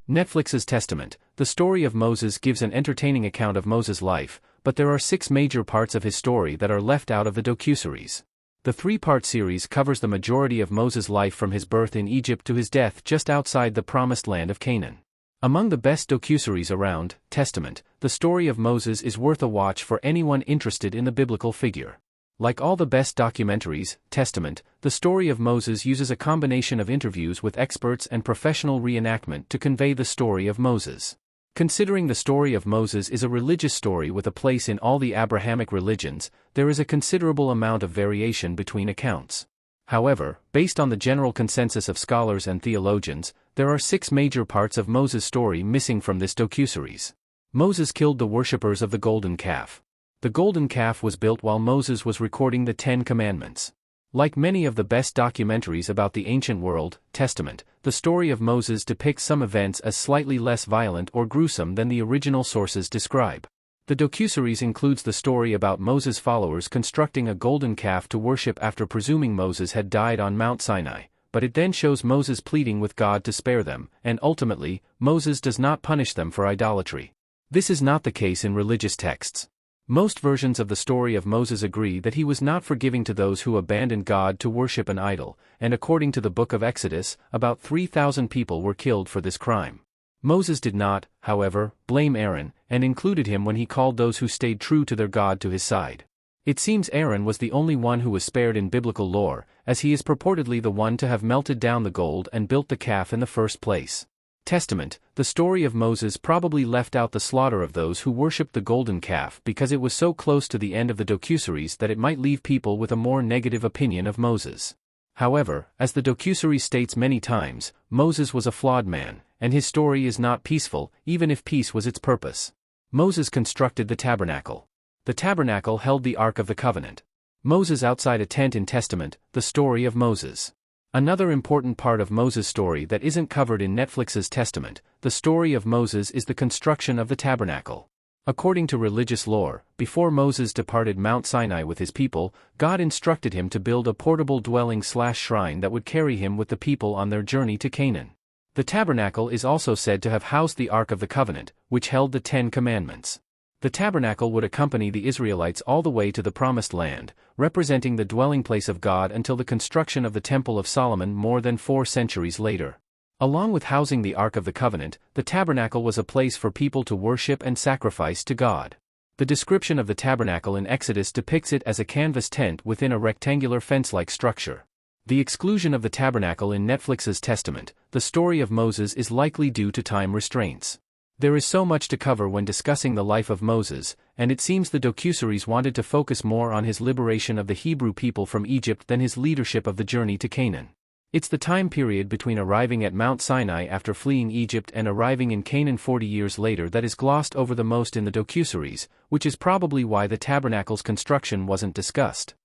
Netflix's Testament. The story of Moses gives an entertaining account of Moses' life, but there are 6 major parts of his story that are left out of the docuseries. The 3-part series covers the majority of Moses' life from his birth in Egypt to his death just outside the promised land of Canaan. Among the best docuseries around, Testament, the story of Moses is worth a watch for anyone interested in the biblical figure. Like all the best documentaries, Testament, the story of Moses uses a combination of interviews with experts and professional reenactment to convey the story of Moses. Considering the story of Moses is a religious story with a place in all the Abrahamic religions, there is a considerable amount of variation between accounts. However, based on the general consensus of scholars and theologians, there are 6 major parts of Moses' story missing from this docuseries. Moses killed the worshippers of the golden calf. The golden calf was built while Moses was recording the 10 Commandments. Like many of the best documentaries about the ancient world, Testament, the story of Moses depicts some events as slightly less violent or gruesome than the original sources describe. The docuseries includes the story about Moses' followers constructing a golden calf to worship after presuming Moses had died on Mount Sinai, but it then shows Moses pleading with God to spare them, and ultimately, Moses does not punish them for idolatry. This is not the case in religious texts. Most versions of the story of Moses agree that he was not forgiving to those who abandoned God to worship an idol, and according to the book of Exodus, about 3,000 people were killed for this crime. Moses did not, however, blame Aaron, and included him when he called those who stayed true to their God to his side. It seems Aaron was the only one who was spared in biblical lore, as he is purportedly the one to have melted down the gold and built the calf in the first place. Testament, the story of Moses probably left out the slaughter of those who worshipped the golden calf because it was so close to the end of the docuseries that it might leave people with a more negative opinion of Moses. However, as the docuseries states many times, Moses was a flawed man, and his story is not peaceful, even if peace was its purpose. Moses constructed the tabernacle. The tabernacle held the Ark of the Covenant. Moses outside a tent in Testament, the story of Moses. Another important part of Moses' story that isn't covered in Netflix's Testament, the story of Moses, is the construction of the tabernacle. According to religious lore, before Moses departed Mount Sinai with his people, God instructed him to build a portable dwelling/shrine that would carry him with the people on their journey to Canaan. The tabernacle is also said to have housed the Ark of the Covenant, which held the 10 Commandments. The tabernacle would accompany the Israelites all the way to the Promised Land, representing the dwelling place of God until the construction of the Temple of Solomon more than 4 centuries later. Along with housing the Ark of the Covenant, the tabernacle was a place for people to worship and sacrifice to God. The description of the tabernacle in Exodus depicts it as a canvas tent within a rectangular fence-like structure. The exclusion of the tabernacle in Netflix's Testament, the story of Moses, is likely due to time restraints. There is so much to cover when discussing the life of Moses, and it seems the docuseries wanted to focus more on his liberation of the Hebrew people from Egypt than his leadership of the journey to Canaan. It's the time period between arriving at Mount Sinai after fleeing Egypt and arriving in Canaan 40 years later that is glossed over the most in the docuseries, which is probably why the tabernacle's construction wasn't discussed.